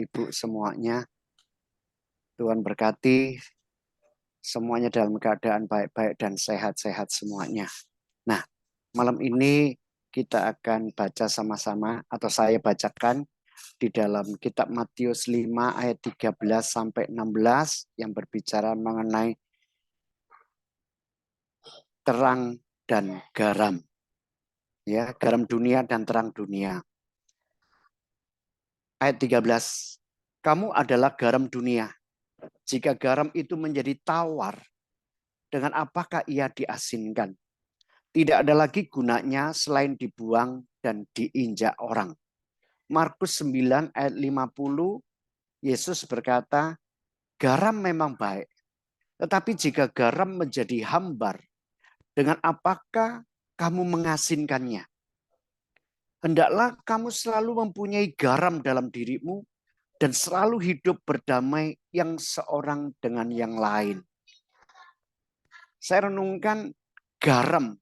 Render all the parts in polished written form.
Ibu semuanya, Tuhan berkati semuanya dalam keadaan baik-baik dan sehat-sehat semuanya. Nah, malam ini kita akan baca sama-sama atau saya bacakan di dalam kitab Matius 5 ayat 13 sampai 16 yang berbicara mengenai terang dan garam. Ya, garam dunia dan terang dunia. Ayat 13. Kamu adalah garam dunia. Jika garam itu menjadi tawar, dengan apakah ia diasinkan? Tidak ada lagi gunanya selain dibuang dan diinjak orang. Markus 9 ayat 50, Yesus berkata, garam memang baik. Tetapi jika garam menjadi hambar, dengan apakah kamu mengasinkannya? Hendaklah kamu selalu mempunyai garam dalam dirimu dan selalu hidup berdamai yang seorang dengan yang lain. Saya renungkan garam.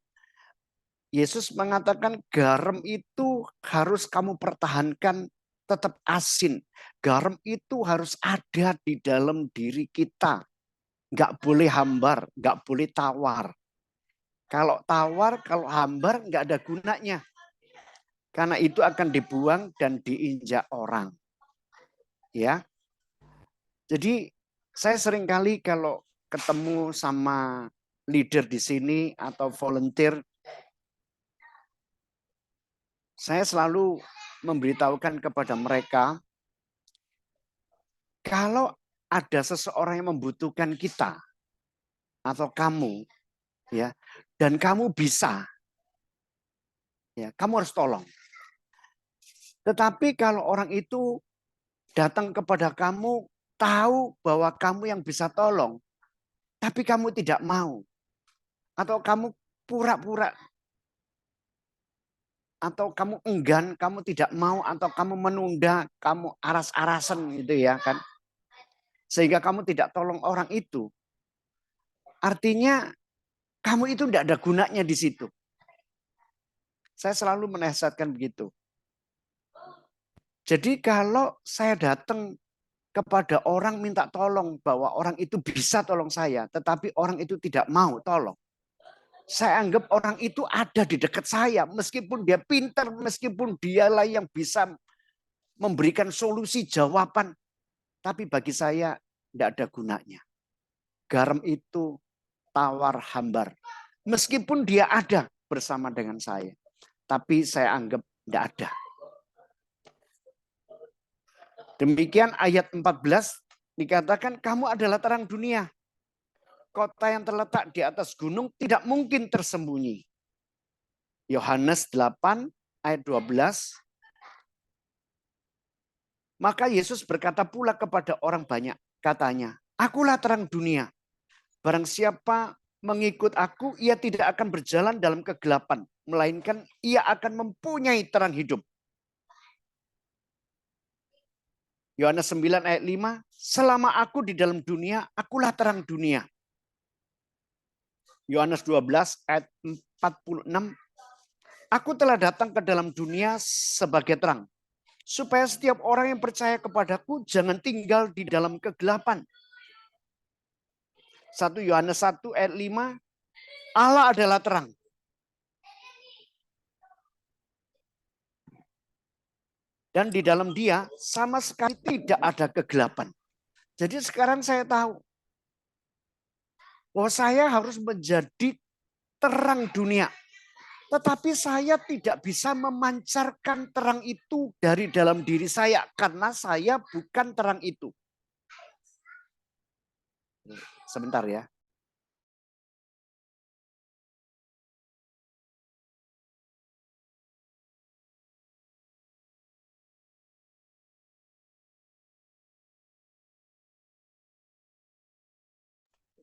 Yesus mengatakan garam itu harus kamu pertahankan tetap asin. Garam itu harus ada di dalam diri kita. Nggak boleh hambar, nggak boleh tawar. Kalau tawar, kalau hambar nggak ada gunanya. Karena itu akan dibuang dan diinjak orang. Ya. Jadi saya seringkali kalau ketemu sama leader di sini atau volunteer, saya selalu memberitahukan kepada mereka, kalau ada seseorang yang membutuhkan kita atau kamu, ya, dan kamu bisa, ya, kamu harus tolong. Tetapi kalau orang itu datang kepada kamu, tahu bahwa kamu yang bisa tolong, tapi kamu tidak mau, atau kamu pura-pura, atau kamu enggan, kamu tidak mau, atau kamu menunda, kamu aras-arasan gitu ya kan, sehingga kamu tidak tolong orang itu. Artinya kamu itu tidak ada gunanya di situ. Saya selalu menasihatkan begitu. Jadi kalau saya datang kepada orang minta tolong bahwa orang itu bisa tolong saya, tetapi orang itu tidak mau tolong. Saya anggap orang itu ada di dekat saya, meskipun dia pintar, meskipun dialah yang bisa memberikan solusi jawaban, tapi bagi saya tidak ada gunanya. Garam itu tawar hambar. Meskipun dia ada bersama dengan saya, tapi saya anggap tidak ada. Demikian ayat 14 dikatakan kamu adalah terang dunia. Kota yang terletak di atas gunung tidak mungkin tersembunyi. Yohanes 8 ayat 12. Maka Yesus berkata pula kepada orang banyak, katanya, akulah terang dunia. Barang siapa mengikut aku, ia tidak akan berjalan dalam kegelapan, melainkan ia akan mempunyai terang hidup. Yohanes 9 ayat 5, selama aku di dalam dunia, akulah terang dunia. Yohanes 12 ayat 46, aku telah datang ke dalam dunia sebagai terang, supaya setiap orang yang percaya kepadaku jangan tinggal di dalam kegelapan. 1 Yohanes 1 ayat 5, Allah adalah terang. Dan di dalam dia sama sekali tidak ada kegelapan. Jadi sekarang saya tahu bahwa saya harus menjadi terang dunia. Tetapi saya tidak bisa memancarkan terang itu dari dalam diri saya. Karena saya bukan terang itu. Sebentar ya.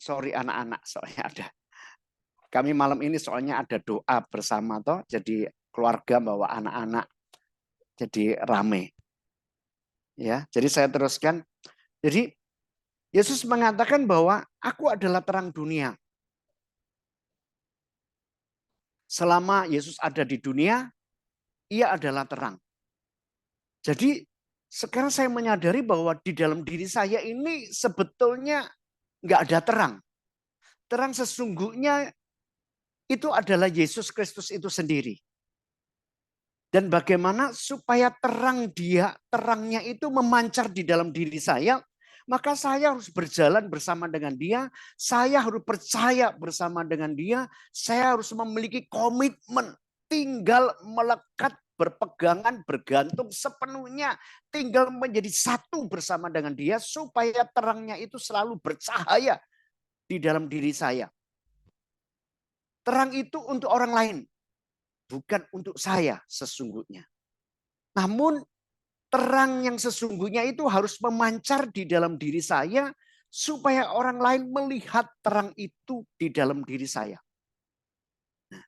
Sorry anak-anak, soalnya ada. Kami malam ini soalnya ada doa bersama toh, jadi keluarga bawa anak-anak, jadi rame. Ya, jadi saya teruskan. Jadi Yesus mengatakan bahwa aku adalah terang dunia. Selama Yesus ada di dunia, ia adalah terang. Jadi Sekarang saya menyadari bahwa di dalam diri saya ini sebetulnya nggak ada terang. Terang sesungguhnya itu adalah Yesus Kristus itu sendiri. Dan bagaimana supaya terangnya itu memancar di dalam diri saya, maka saya harus berjalan bersama dengan dia, saya harus percaya bersama dengan dia, saya harus memiliki komitmen, tinggal melekat, berpegangan, bergantung sepenuhnya, tinggal menjadi satu bersama dengan dia, supaya terangnya itu selalu bercahaya di dalam diri saya. Terang itu untuk orang lain, bukan untuk saya sesungguhnya. Namun terang yang sesungguhnya itu harus memancar di dalam diri saya supaya orang lain melihat terang itu di dalam diri saya. Nah,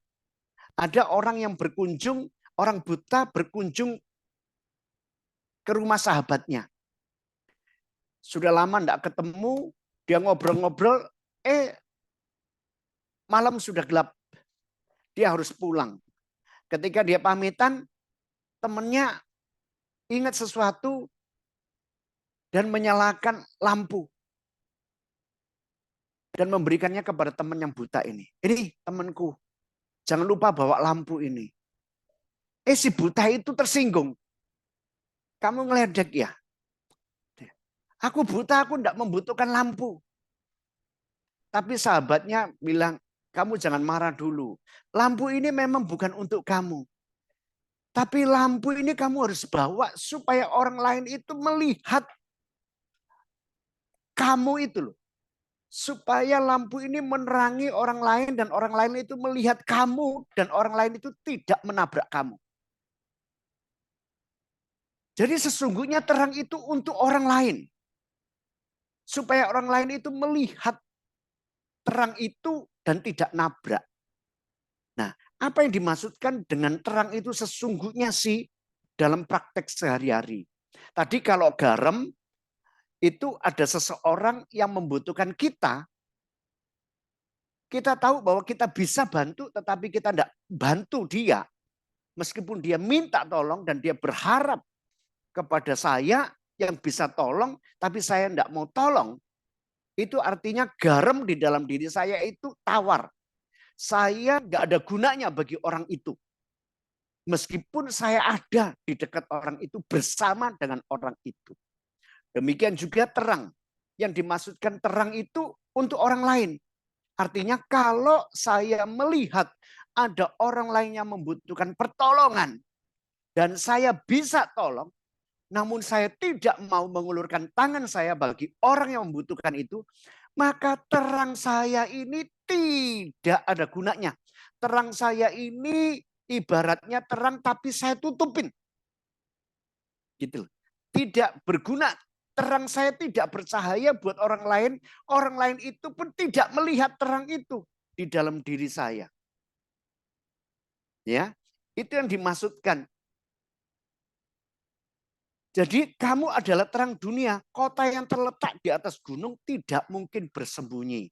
ada orang yang berkunjung, orang buta berkunjung ke rumah sahabatnya. Sudah lama tidak ketemu, dia ngobrol-ngobrol, malam sudah gelap. Dia harus pulang. Ketika dia pamitan, temannya ingat sesuatu dan menyalakan lampu. Dan memberikannya kepada teman yang buta ini. Ini temanku, jangan lupa bawa lampu ini. Si buta itu tersinggung. Kamu ngeledek ya? Aku buta, aku tidak membutuhkan lampu. Tapi sahabatnya bilang, kamu jangan marah dulu. Lampu ini memang bukan untuk kamu. Tapi lampu ini kamu harus bawa supaya orang lain itu melihat kamu itu loh. Supaya lampu ini menerangi orang lain dan orang lain itu melihat kamu dan orang lain itu tidak menabrak kamu. Jadi sesungguhnya terang itu untuk orang lain. Supaya orang lain itu melihat terang itu dan tidak nabrak. Nah, apa yang dimaksudkan dengan terang itu sesungguhnya sih dalam praktek sehari-hari. Tadi kalau garam itu ada seseorang yang membutuhkan kita. Kita tahu bahwa kita bisa bantu tetapi kita tidak bantu dia. Meskipun dia minta tolong dan dia berharap kepada saya yang bisa tolong, tapi saya tidak mau tolong. Itu artinya garam di dalam diri saya itu tawar. Saya nggak ada gunanya bagi orang itu. Meskipun saya ada di dekat orang itu bersama dengan orang itu. Demikian juga terang. Yang dimaksudkan terang itu untuk orang lain. Artinya kalau saya melihat ada orang lain yang membutuhkan pertolongan. Dan saya bisa tolong. Namun saya tidak mau mengulurkan tangan saya bagi orang yang membutuhkan itu. Maka terang saya ini tidak ada gunanya. Terang saya ini ibaratnya terang tapi saya tutupin. Gitu. Tidak berguna. Terang saya tidak bercahaya buat orang lain. Orang lain itu pun tidak melihat terang itu di dalam diri saya. Ya, itu yang dimaksudkan. Jadi kamu adalah terang dunia. Kota yang terletak di atas gunung tidak mungkin bersembunyi.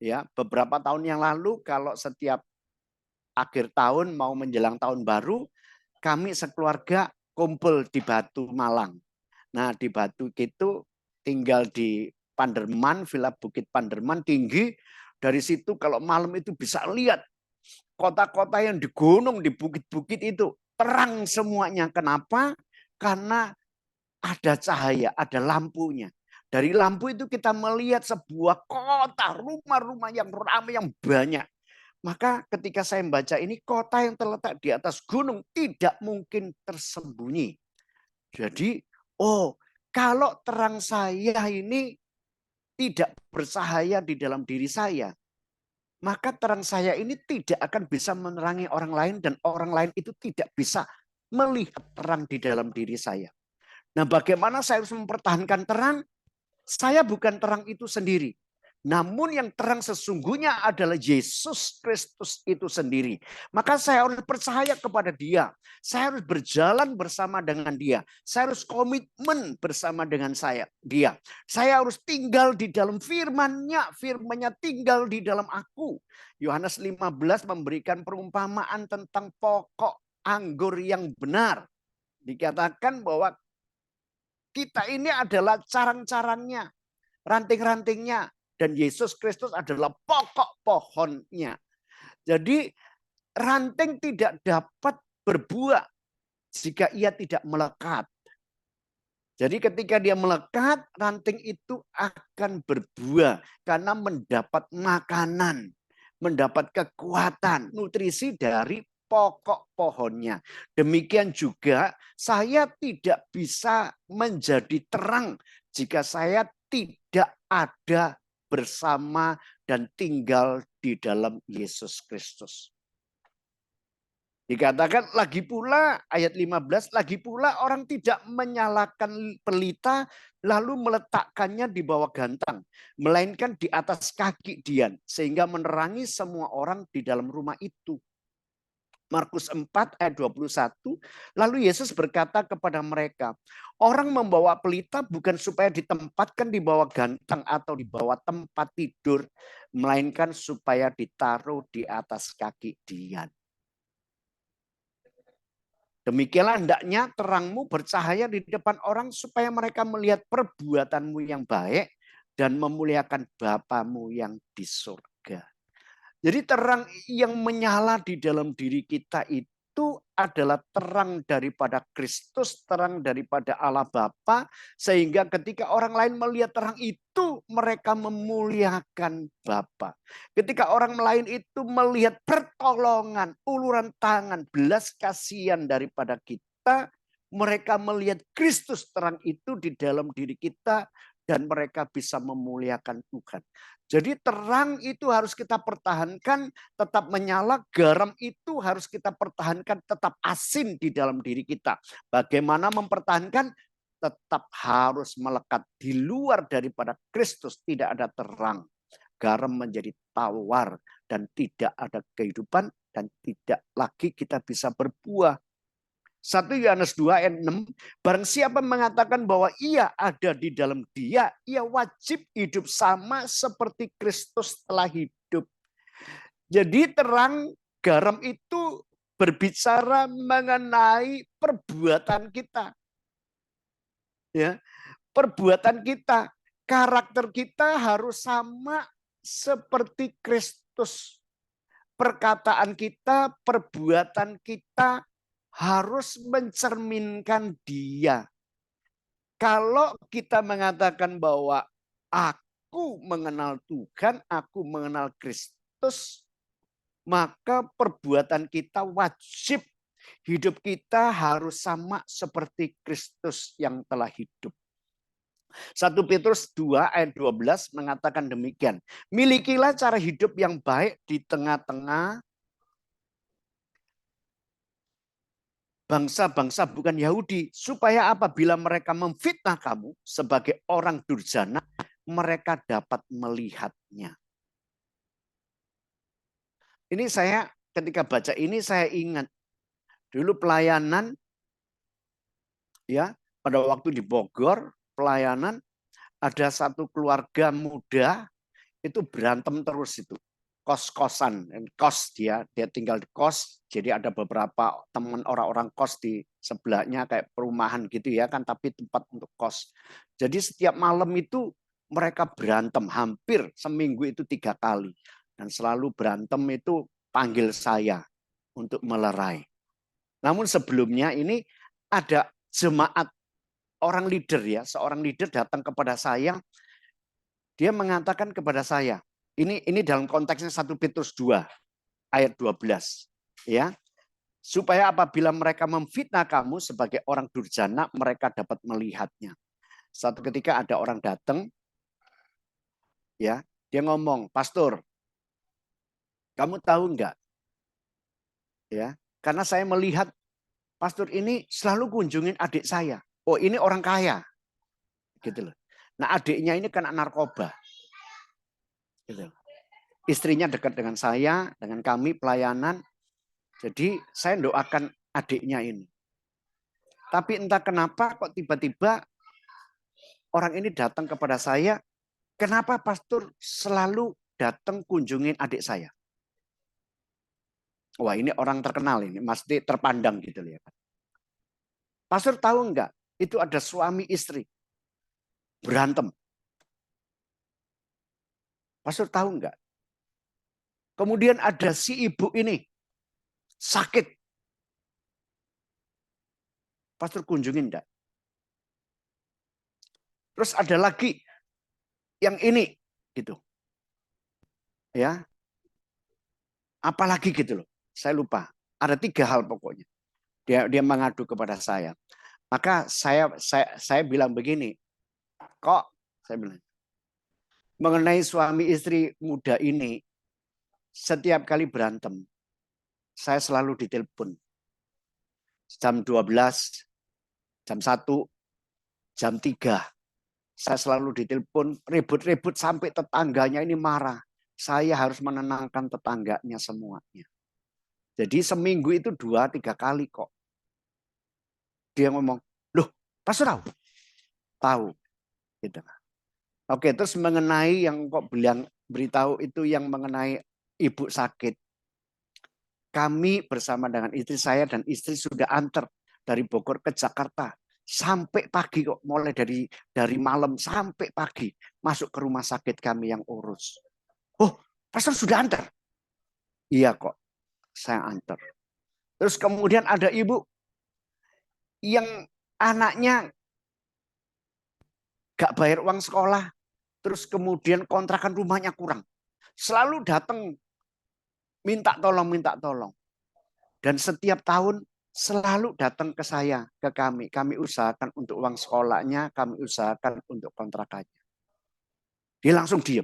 Ya, beberapa tahun yang lalu kalau setiap akhir tahun mau menjelang tahun baru, kami sekeluarga kumpul di Batu Malang. Nah, di Batu itu tinggal di Panderman, Villa Bukit Panderman tinggi. Dari situ kalau malam itu bisa lihat kota-kota yang di gunung, di bukit-bukit itu terang semuanya. Kenapa? Karena ada cahaya, ada lampunya. Dari lampu itu kita melihat sebuah kota, rumah-rumah yang ramai, yang banyak. Maka ketika saya membaca ini, kota yang terletak di atas gunung tidak mungkin tersembunyi. Jadi, kalau terang saya ini tidak bercahaya di dalam diri saya, maka terang saya ini tidak akan bisa menerangi orang lain dan orang lain itu tidak bisa melihat terang di dalam diri saya. Nah, bagaimana saya harus mempertahankan terang? Saya bukan terang itu sendiri. Namun yang terang sesungguhnya adalah Yesus Kristus itu sendiri. Maka saya harus percaya kepada dia. Saya harus berjalan bersama dengan dia. Saya harus komitmen bersama dengan dia. Saya harus tinggal di dalam firman-Nya. Firman-Nya tinggal di dalam aku. Yohanes 15 memberikan perumpamaan tentang pokok anggur yang benar. Dikatakan bahwa Kita ini adalah carang-carangnya, ranting-rantingnya. Dan Yesus Kristus adalah pokok pohonnya. Jadi ranting tidak dapat berbuah jika ia tidak melekat. Jadi ketika dia melekat, ranting itu akan berbuah karena mendapat makanan, mendapat kekuatan, nutrisi dari pokok pohonnya. Demikian juga saya tidak bisa menjadi terang jika saya tidak ada bersama dan tinggal di dalam Yesus Kristus. Dikatakan lagi pula ayat 15, lagi pula orang tidak menyalakan pelita lalu meletakkannya di bawah gantang, melainkan di atas kaki dian sehingga menerangi semua orang di dalam rumah itu. Markus 4 ayat 21, lalu Yesus berkata kepada mereka, orang membawa pelita bukan supaya ditempatkan di bawah gantang atau di bawah tempat tidur, melainkan supaya ditaruh di atas kaki dian. Demikianlah hendaknya terangmu bercahaya di depan orang supaya mereka melihat perbuatanmu yang baik dan memuliakan Bapamu yang di surga. Jadi terang yang menyala di dalam diri kita itu adalah terang daripada Kristus, terang daripada Allah Bapa, sehingga ketika orang lain melihat terang itu, mereka memuliakan Bapa. Ketika orang lain itu melihat pertolongan, uluran tangan, belas kasihan daripada kita, mereka melihat Kristus terang itu di dalam diri kita, dan mereka bisa memuliakan Tuhan. Jadi terang itu harus kita pertahankan tetap menyala, garam itu harus kita pertahankan tetap asin di dalam diri kita. Bagaimana mempertahankan? Tetap harus melekat di luar daripada Kristus, tidak ada terang. Garam menjadi tawar dan tidak ada kehidupan dan tidak lagi kita bisa berbuah. 1 Yohanes 2 ayat 6, barang siapa mengatakan bahwa ia ada di dalam dia, ia wajib hidup sama seperti Kristus telah hidup. Jadi terang garam itu berbicara mengenai perbuatan kita. Ya, perbuatan kita, karakter kita harus sama seperti Kristus. Perkataan kita, perbuatan kita harus mencerminkan dia. Kalau kita mengatakan bahwa aku mengenal Tuhan, aku mengenal Kristus, maka perbuatan kita wajib, hidup kita harus sama seperti Kristus yang telah hidup. 1 Petrus 2 ayat 12 mengatakan demikian. Milikilah cara hidup yang baik di tengah-tengah bangsa-bangsa bukan Yahudi, supaya apabila mereka memfitnah kamu sebagai orang durjana, mereka dapat melihatnya. Ini saya ketika baca ini saya ingat dulu pelayanan ya, pada waktu di Bogor pelayanan ada satu keluarga muda itu berantem terus itu. Kos-kosan, kos dia tinggal di kos, jadi ada beberapa teman orang-orang kos di sebelahnya kayak perumahan gitu ya kan, tapi tempat untuk kos. Jadi setiap malam itu mereka berantem hampir seminggu itu 3 kali dan selalu berantem itu panggil saya untuk melerai. Namun sebelumnya ini ada jemaat orang leader ya, seorang leader datang kepada saya, dia mengatakan kepada saya, ini dalam konteksnya 1 Petrus 2 ayat 12 ya. Supaya apabila mereka memfitnah kamu sebagai orang durjana, mereka dapat melihatnya. Satu ketika ada orang datang ya, dia ngomong, "Pastor, kamu tahu enggak?" Ya, karena saya melihat pastor ini selalu kunjungin adik saya. Oh, ini orang kaya. Gitu loh. Nah, adiknya ini kena narkoba. Gitu. Istrinya dekat dengan saya, dengan kami pelayanan. Jadi saya doakan adiknya ini. Tapi entah kenapa kok tiba-tiba orang ini datang kepada saya. Kenapa pastor selalu datang kunjungin adik saya? Wah, ini orang terkenal ini, mesti terpandang gitu ya. Pastor tahu enggak? Itu ada suami istri berantem. Pastor tahu enggak? Kemudian ada si ibu ini sakit. Pastor kunjungin enggak? Terus ada lagi yang ini gitu. Ya. Apalagi gitu loh. Saya lupa. Ada 3 hal pokoknya. Dia mengadu kepada saya. Maka saya bilang begini, kok saya bilang mengenai suami istri muda ini, setiap kali berantem, saya selalu ditelepon. Jam 12, jam 1, jam 3. Saya selalu ditelepon, ribut-ribut sampai tetangganya ini marah. Saya harus menenangkan tetangganya semuanya. Jadi seminggu itu 2-3 kali kok. Dia ngomong, loh, pastor tahu? Tahu. Gitu. Oke, terus mengenai yang kok bilang beritahu itu yang mengenai ibu sakit. Kami bersama dengan istri saya dan istri sudah antar dari Bogor ke Jakarta sampai pagi kok, mulai dari malam sampai pagi masuk ke rumah sakit kami yang urus. Oh, pastor sudah antar? Iya kok, saya antar. Terus kemudian ada ibu yang anaknya gak bayar uang sekolah, terus kemudian kontrakan rumahnya kurang. Selalu datang minta tolong. Dan setiap tahun selalu datang ke saya, ke kami. Kami usahakan untuk uang sekolahnya, kami usahakan untuk kontrakannya. Dia langsung diam.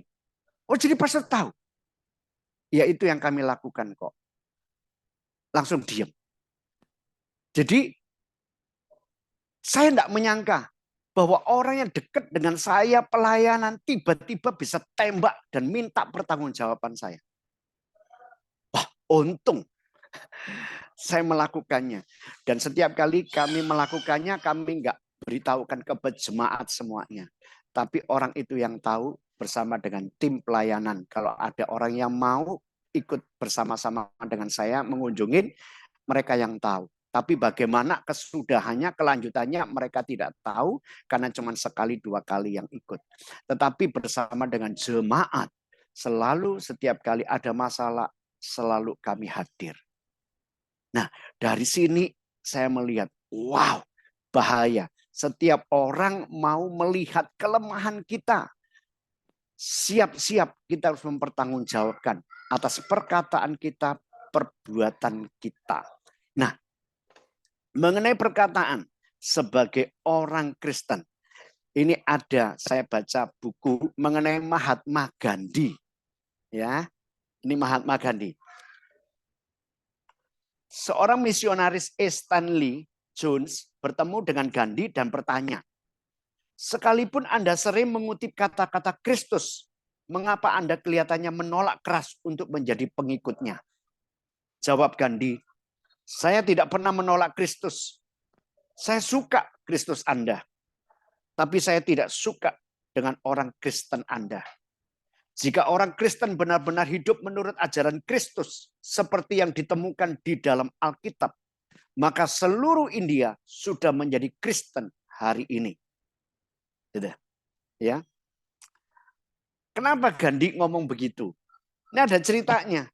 Oh, jadi pastor tahu? Ya, itu yang kami lakukan kok. Langsung diam. Jadi saya tidak menyangka bahwa orang yang dekat dengan saya pelayanan tiba-tiba bisa tembak dan minta pertanggungjawaban saya. Wah, untung saya melakukannya. Dan setiap kali kami melakukannya, kami nggak beritahukan ke jemaat semuanya. Tapi orang itu yang tahu bersama dengan tim pelayanan. Kalau ada orang yang mau ikut bersama-sama dengan saya mengunjungin, mereka yang tahu. Tapi bagaimana kesudahannya, kelanjutannya mereka tidak tahu karena cuma sekali 2 kali yang ikut. Tetapi bersama dengan jemaat, selalu setiap kali ada masalah, selalu kami hadir. Nah, dari sini saya melihat, wow, bahaya. Setiap orang mau melihat kelemahan kita. Siap-siap kita harus mempertanggungjawabkan atas perkataan kita, perbuatan kita. Nah, mengenai perkataan sebagai orang Kristen, ini ada, saya baca buku mengenai Mahatma Gandhi. Ya, ini Mahatma Gandhi. Seorang misionaris Stanley Jones bertemu dengan Gandhi dan bertanya, sekalipun Anda sering mengutip kata-kata Kristus, mengapa Anda kelihatannya menolak keras untuk menjadi pengikutnya? Jawab Gandhi, saya tidak pernah menolak Kristus. Saya suka Kristus Anda, tapi saya tidak suka dengan orang Kristen Anda. Jika orang Kristen benar-benar hidup menurut ajaran Kristus, seperti yang ditemukan di dalam Alkitab, maka seluruh India sudah menjadi Kristen hari ini. Ya. Kenapa Gandhi ngomong begitu? Ini ada ceritanya.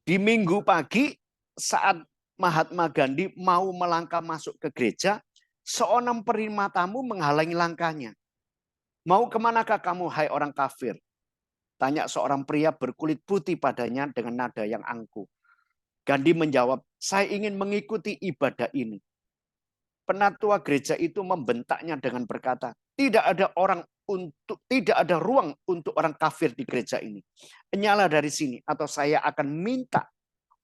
Di minggu pagi saat Mahatma Gandhi mau melangkah masuk ke gereja, seorang penerima tamu menghalangi langkahnya. Mau kemanakah kamu, hai orang kafir? Tanya seorang pria berkulit putih padanya dengan nada yang angkuh. Gandhi menjawab, saya ingin mengikuti ibadah ini. Penatua gereja itu membentaknya dengan berkata, tidak ada ruang untuk orang kafir di gereja ini. Nyala dari sini atau saya akan minta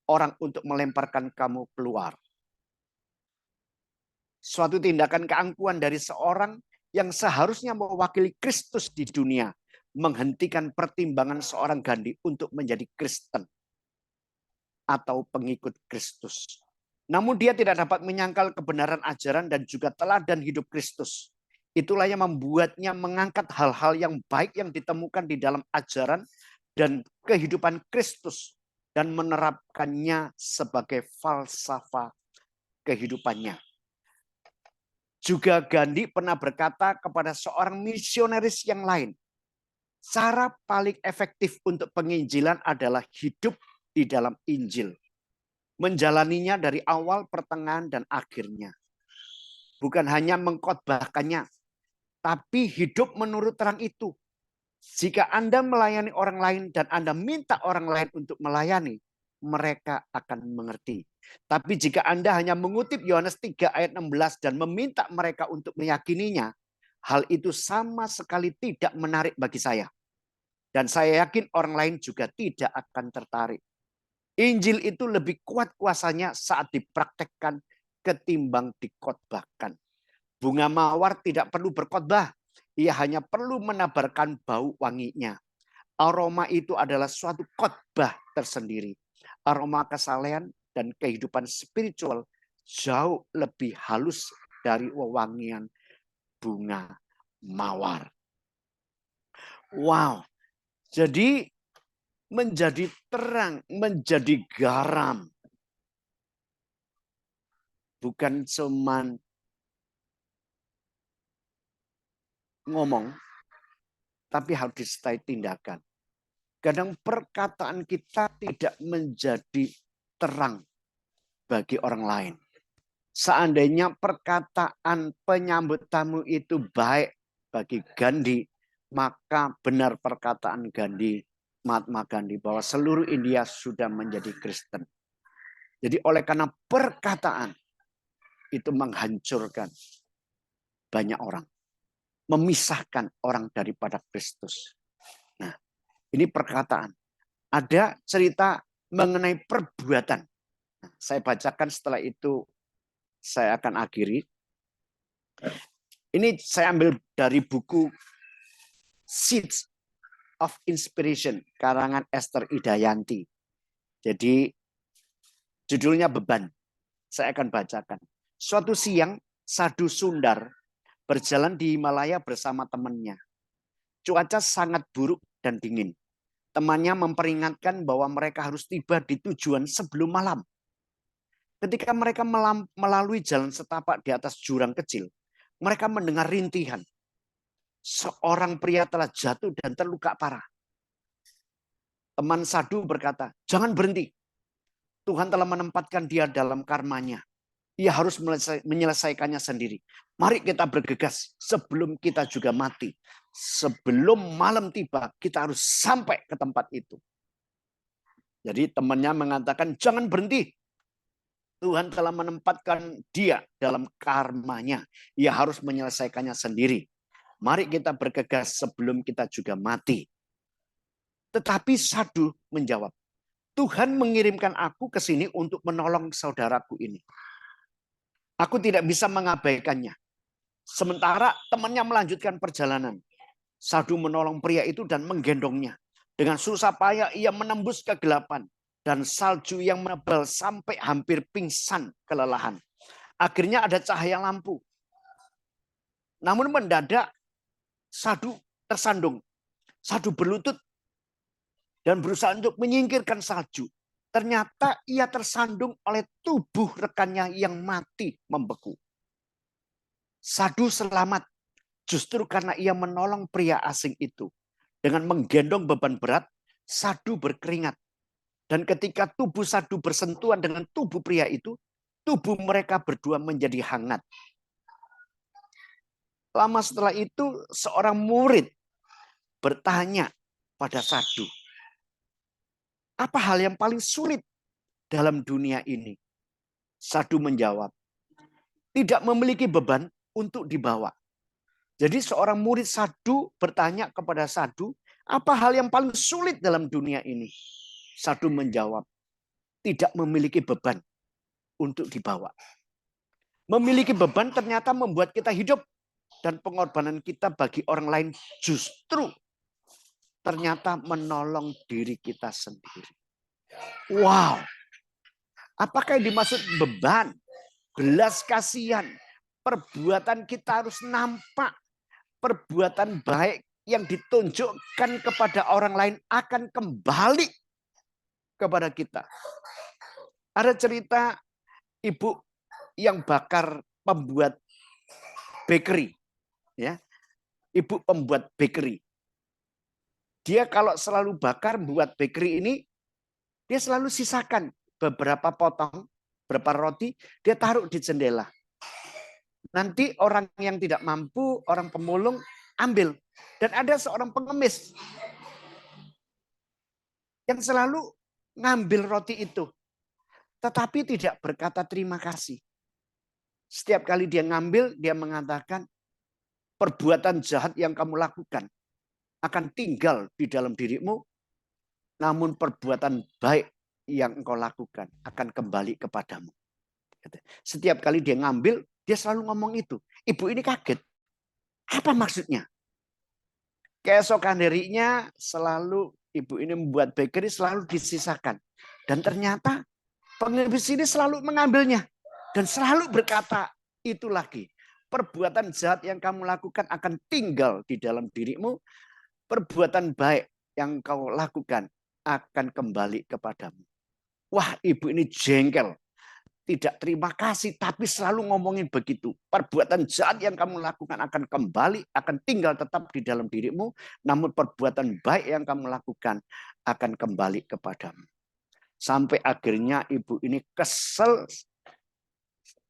orang untuk melemparkan kamu keluar. Suatu tindakan keangkuhan dari seorang yang seharusnya mewakili Kristus di dunia, menghentikan pertimbangan seorang Gandhi untuk menjadi Kristen atau pengikut Kristus. Namun dia tidak dapat menyangkal kebenaran ajaran dan juga teladan hidup Kristus. Itulah yang membuatnya mengangkat hal-hal yang baik yang ditemukan di dalam ajaran dan kehidupan Kristus dan menerapkannya sebagai falsafah kehidupannya. Juga Gandhi pernah berkata kepada seorang misionaris yang lain, cara paling efektif untuk penginjilan adalah hidup di dalam Injil. Menjalaninya dari awal, pertengahan, dan akhirnya. Bukan hanya mengkhotbahkannya, tapi hidup menurut terang itu. Jika Anda melayani orang lain dan Anda minta orang lain untuk melayani, mereka akan mengerti. Tapi jika Anda hanya mengutip Yohanes 3 ayat 16 dan meminta mereka untuk meyakininya, hal itu sama sekali tidak menarik bagi saya. Dan saya yakin orang lain juga tidak akan tertarik. Injil itu lebih kuat kuasanya saat dipraktekkan ketimbang dikhotbahkan. Bunga mawar tidak perlu berkhotbah. Ia hanya perlu menabarkan bau wanginya. Aroma itu adalah suatu khotbah tersendiri. Aroma kesalehan dan kehidupan spiritual jauh lebih halus dari wewangian bunga mawar. Wow. Jadi menjadi terang, menjadi garam. Bukan cuman ngomong, tapi harus disertai tindakan. Kadang perkataan kita tidak menjadi terang bagi orang lain. Seandainya perkataan penyambut tamu itu baik bagi Gandhi, maka benar perkataan Gandhi, Mahatma Gandhi, bahwa seluruh India sudah menjadi Kristen. Jadi oleh karena perkataan itu menghancurkan banyak orang. Memisahkan orang daripada Kristus. Nah, ini perkataan. Ada cerita mengenai perbuatan. Nah, saya bacakan setelah itu saya akan akhiri. Ini saya ambil dari buku Seeds of Inspiration, karangan Esther Idayanti. Jadi judulnya Beban. Saya akan bacakan. Suatu siang, Sadhu Sundar berjalan di Himalaya bersama temannya. Cuaca sangat buruk dan dingin. Temannya memperingatkan bahwa mereka harus tiba di tujuan sebelum malam. Ketika mereka melalui jalan setapak di atas jurang kecil, mereka mendengar rintihan. Seorang pria telah jatuh dan terluka parah. Teman Sadhu berkata, jangan berhenti. Tuhan telah menempatkan dia dalam karmanya. Ia harus menyelesaikannya sendiri. Mari kita bergegas sebelum kita juga mati. Sebelum malam tiba, kita harus sampai ke tempat itu. Jadi temannya mengatakan, jangan berhenti. Tuhan telah menempatkan dia dalam karmanya. Ia harus menyelesaikannya sendiri. Mari kita bergegas sebelum kita juga mati. Tetapi Sadhu menjawab, Tuhan mengirimkan aku ke sini untuk menolong saudaraku ini. Aku tidak bisa mengabaikannya. Sementara temannya melanjutkan perjalanan. Sadhu menolong pria itu dan menggendongnya. Dengan susah payah ia menembus kegelapan dan salju yang menebal sampai hampir pingsan kelelahan. Akhirnya ada cahaya lampu. Namun mendadak Sadhu tersandung. Sadhu berlutut dan berusaha untuk menyingkirkan salju. Ternyata ia tersandung oleh tubuh rekannya yang mati membeku. Sadhu selamat justru karena ia menolong pria asing itu. Dengan menggendong beban berat, Sadhu berkeringat. Dan ketika tubuh Sadhu bersentuhan dengan tubuh pria itu, tubuh mereka berdua menjadi hangat. Lama setelah itu, seorang murid bertanya pada Sadhu, apa hal yang paling sulit dalam dunia ini? Sadhu menjawab, tidak memiliki beban untuk dibawa. Jadi seorang murid Sadhu bertanya kepada Sadhu, apa hal yang paling sulit dalam dunia ini? Sadhu menjawab, tidak memiliki beban untuk dibawa. Memiliki beban ternyata membuat kita hidup. Dan pengorbanan kita bagi orang lain justru ternyata menolong diri kita sendiri. Wow. Apakah yang dimaksud beban? Belas kasihan. Perbuatan kita harus nampak. Perbuatan baik yang ditunjukkan kepada orang lain akan kembali kepada kita. Ada cerita ibu yang bakar pembuat bakery, ya, ibu pembuat bakery. Dia kalau selalu bakar buat bakery ini, dia selalu sisakan beberapa potong, beberapa roti, dia taruh di jendela. Nanti orang yang tidak mampu, orang pemulung ambil. Dan ada seorang pengemis yang selalu ngambil roti itu, tetapi tidak berkata terima kasih. Setiap kali dia ngambil, dia mengatakan, perbuatan jahat yang kamu lakukan akan tinggal di dalam dirimu, namun perbuatan baik yang engkau lakukan akan kembali kepadamu. Setiap kali dia ngambil, dia selalu ngomong itu. Ibu ini kaget. Apa maksudnya? Keesokan harinya selalu ibu ini membuat bakery, selalu disisakan. Dan ternyata pengemis ini selalu mengambilnya. Dan selalu berkata itu lagi. Perbuatan jahat yang kamu lakukan akan tinggal di dalam dirimu. Perbuatan baik yang kau lakukan akan kembali kepadamu. Wah, ibu ini jengkel. Tidak terima kasih, tapi selalu ngomongin begitu. Perbuatan jahat yang kamu lakukan akan kembali, akan tinggal tetap di dalam dirimu. Namun perbuatan baik yang kamu lakukan akan kembali kepadamu. Sampai akhirnya ibu ini kesel.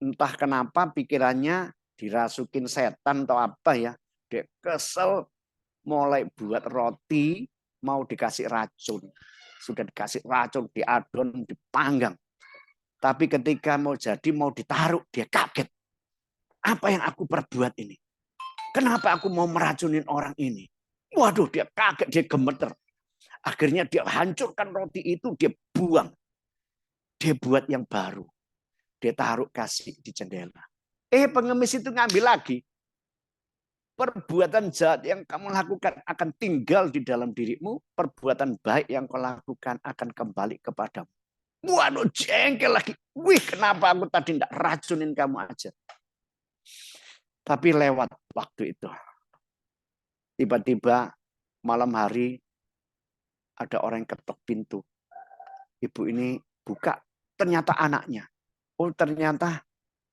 Entah kenapa pikirannya dirasukin setan atau apa ya. Dia kesel, mulai buat roti, mau dikasih racun. Sudah dikasih racun, diadon, dipanggang. Tapi ketika mau jadi, mau ditaruh, dia kaget. Apa yang aku perbuat ini? Kenapa aku mau meracunin orang ini? Waduh, dia kaget, dia gemeter. Akhirnya dia hancurkan roti itu, dia buang. Dia buat yang baru. Dia taruh kasih di jendela. Pengemis itu ngambil lagi. Perbuatan jahat yang kamu lakukan akan tinggal di dalam dirimu. Perbuatan baik yang kau lakukan akan kembali kepadamu. Waduh, jengkel lagi. Wih, kenapa aku tadi tidak racunin kamu aja? Tapi lewat waktu itu. Tiba-tiba malam hari ada orang yang ketok pintu. Ibu ini buka, ternyata anaknya. Oh, ternyata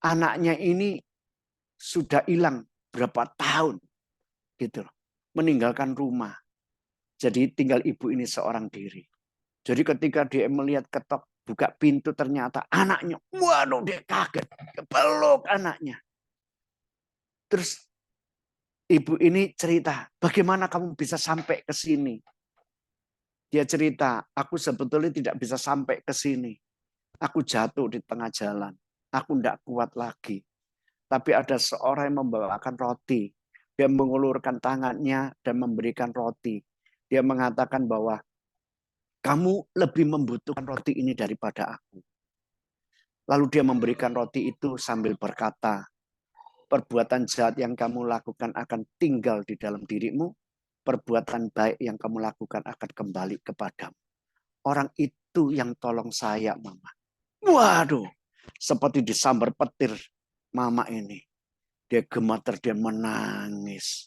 anaknya ini sudah hilang berapa tahun. Gitu. Meninggalkan rumah. Jadi tinggal ibu ini seorang diri. Jadi ketika dia melihat ketok, buka pintu, ternyata anaknya. Waduh, dia kaget. Peluk anaknya. Terus ibu ini cerita, bagaimana kamu bisa sampai ke sini? Dia cerita, aku sebetulnya tidak bisa sampai ke sini. Aku jatuh di tengah jalan. Aku tidak kuat lagi. Tapi ada seorang yang membawakan roti. Dia mengulurkan tangannya dan memberikan roti. Dia mengatakan bahwa kamu lebih membutuhkan roti ini daripada aku. Lalu dia memberikan roti itu sambil berkata, perbuatan jahat yang kamu lakukan akan tinggal di dalam dirimu. Perbuatan baik yang kamu lakukan akan kembali kepadamu. Orang itu yang tolong saya, Mama. Waduh, seperti disambar petir Mama ini. Dia gemeter, dia menangis.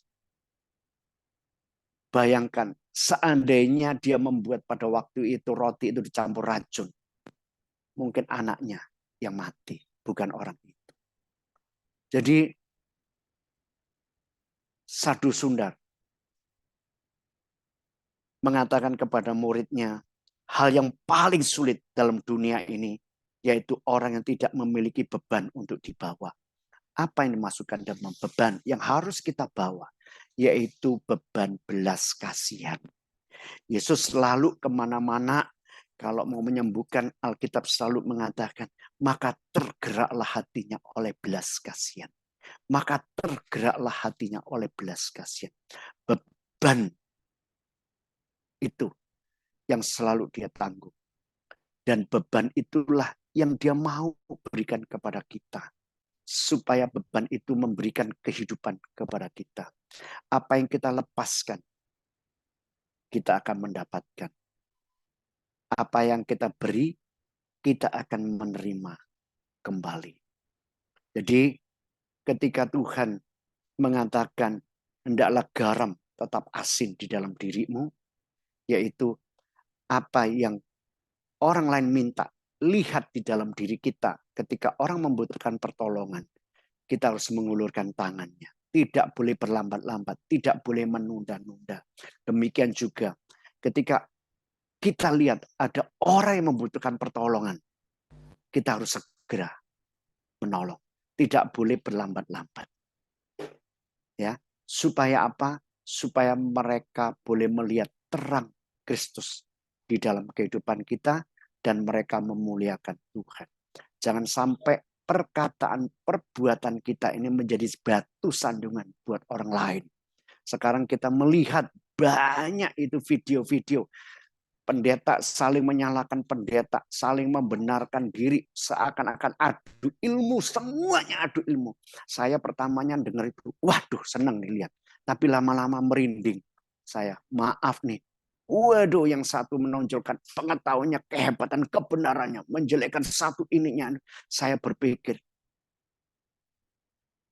Bayangkan, seandainya dia membuat pada waktu itu roti itu dicampur racun. Mungkin anaknya yang mati, bukan orang itu. Jadi, Sadhu Sundar mengatakan kepada muridnya, hal yang paling sulit dalam dunia ini, yaitu orang yang tidak memiliki beban untuk dibawa. Apa yang dimasukkan dalam beban yang harus kita bawa? Yaitu beban belas kasihan. Yesus selalu kemana-mana, kalau mau menyembuhkan, Alkitab selalu mengatakan, maka tergeraklah hatinya oleh belas kasihan. Maka tergeraklah hatinya oleh belas kasihan. Beban itu yang selalu dia tanggung. Dan beban itulah yang dia mau berikan kepada kita. Supaya beban itu memberikan kehidupan kepada kita. Apa yang kita lepaskan, kita akan mendapatkan. Apa yang kita beri, kita akan menerima kembali. Jadi ketika Tuhan mengatakan, hendaklah garam tetap asin di dalam dirimu, yaitu apa yang orang lain minta, lihat di dalam diri kita ketika orang membutuhkan pertolongan. kita harus mengulurkan tangannya. Tidak boleh berlambat-lambat, tidak boleh menunda-nunda. Demikian juga ketika kita lihat ada orang yang membutuhkan pertolongan, kita harus segera menolong. Tidak boleh berlambat-lambat. Ya, supaya apa? Supaya mereka boleh melihat terang Kristus di dalam kehidupan kita dan mereka memuliakan Tuhan. Jangan sampai perkataan, perbuatan kita ini menjadi batu sandungan buat orang lain. Sekarang kita melihat banyak itu video-video pendeta saling menyalahkan pendeta, saling membenarkan diri, seakan-akan adu ilmu, semuanya adu ilmu. Saya pertamanya dengar itu, waduh senang nih lihat. Tapi lama-lama merinding. Saya, maaf nih. Waduh, yang satu menonjolkan pengetahuannya, kehebatan, kebenarannya, menjelekkan satu ininya. Saya berpikir,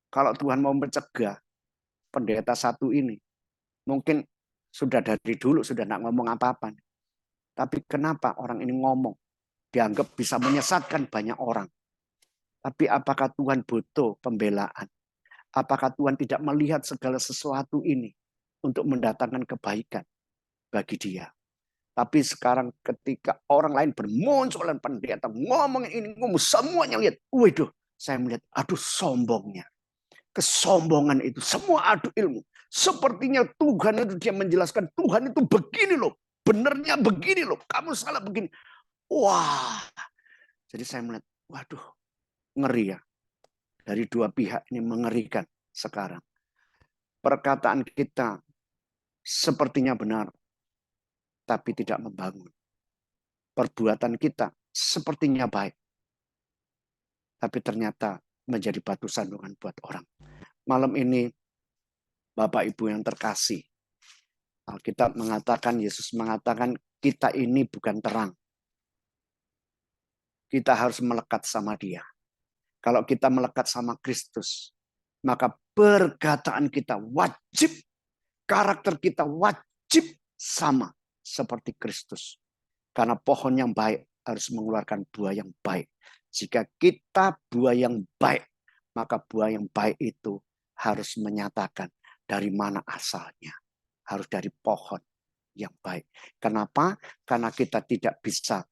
kalau Tuhan mau mencegah pendeta satu ini, mungkin sudah dari dulu sudah tidak ngomong apa-apa. Tapi kenapa orang ini ngomong? Dianggap bisa menyesatkan banyak orang. Tapi apakah Tuhan butuh pembelaan? Apakah Tuhan tidak melihat segala sesuatu ini untuk mendatangkan kebaikan bagi dia? Tapi sekarang ketika orang lain bermunculan pendeta ngomong ini, ngomong semuanya lihat. Waduh, saya melihat, aduh sombongnya. Kesombongan itu, semua adu ilmu. Sepertinya Tuhan itu dia menjelaskan, Tuhan itu begini loh. Benernya begini loh, kamu salah begini. Wah, jadi saya melihat, waduh, ngeri ya. Dari dua pihak ini mengerikan sekarang. Perkataan kita sepertinya benar, tapi tidak membangun. Perbuatan kita sepertinya baik, tapi ternyata menjadi batu sandungan buat orang. Malam ini, Bapak Ibu yang terkasih, Alkitab mengatakan, Yesus mengatakan, kita ini bukan terang. Kita harus melekat sama Dia. Kalau kita melekat sama Kristus, maka perkataan kita wajib, karakter kita wajib sama seperti Kristus. Karena pohon yang baik harus mengeluarkan buah yang baik. Jika kita buah yang baik, maka buah yang baik itu harus menyatakan dari mana asalnya. Harus dari pohon yang baik. Kenapa? Karena kita tidak bisa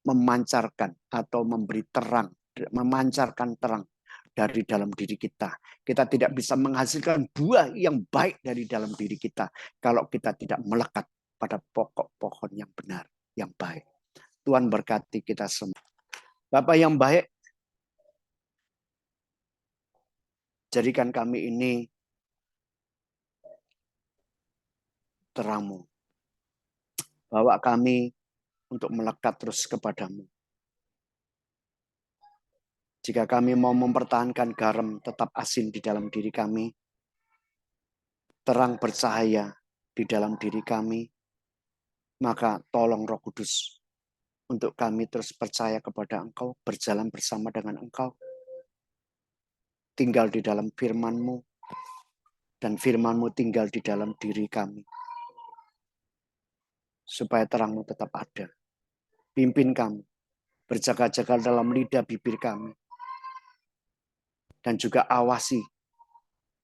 memancarkan atau memberi terang, memancarkan terang dari dalam diri kita. Kita tidak bisa menghasilkan buah yang baik dari dalam diri kita kalau kita tidak melekat pada pokok pohon yang benar, yang baik. Tuhan berkati kita semua. Bapak yang baik, jadikan kami ini terang-Mu. Bawa kami untuk melekat terus kepadamu. Jika kami mau mempertahankan garam tetap asin di dalam diri kami, terang bercahaya di dalam diri kami, maka tolong Roh Kudus untuk kami terus percaya kepada Engkau, berjalan bersama dengan Engkau, tinggal di dalam firman-Mu, dan firman-Mu tinggal di dalam diri kami. Supaya terang-Mu tetap ada. Pimpin kami, berjaga-jaga dalam lidah bibir kami, dan juga awasi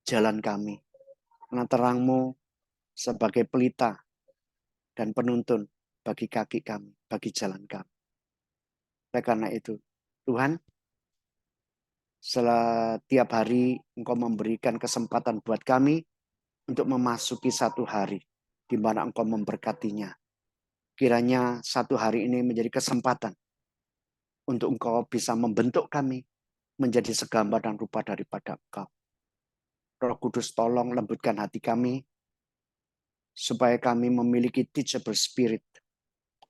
jalan kami. Karena terang-Mu sebagai pelita dan penuntun bagi kaki kami, bagi jalan kami. Oleh karena itu, Tuhan, setiap hari Engkau memberikan kesempatan buat kami untuk memasuki satu hari di mana Engkau memberkatinya. Kiranya satu hari ini menjadi kesempatan untuk Engkau bisa membentuk kami menjadi segambar dan rupa daripada Engkau. Roh Kudus tolong lembutkan hati kami, supaya kami memiliki teachable spirit.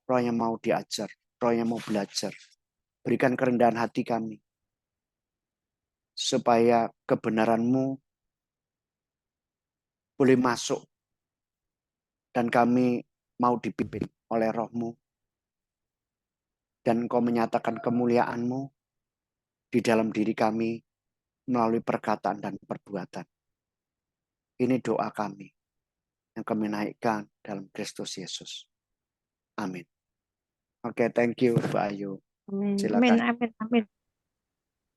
Roh yang mau diajar, roh yang mau belajar. Berikan kerendahan hati kami, supaya kebenaran-Mu boleh masuk, dan kami mau dipimpin oleh Roh-Mu, dan Engkau menyatakan kemuliaan-Mu di dalam diri kami melalui perkataan dan perbuatan. Ini doa kami yang kami naikkan dalam Kristus Yesus. Amin. Oke, thank you, Mbak Ayu. Amin, Silakan. amin, amin, amin.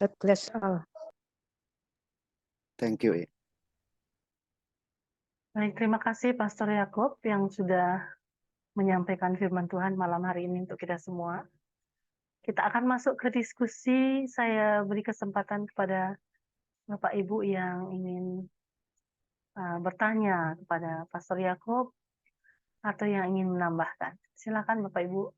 God bless all. Thank you. Baik, terima kasih Pastor Yakob yang sudah menyampaikan firman Tuhan malam hari ini untuk kita semua. Kita akan masuk ke diskusi. Saya beri kesempatan kepada Bapak Ibu yang ingin bertanya kepada Pastor Yakob atau yang ingin menambahkan. Silakan Bapak Ibu.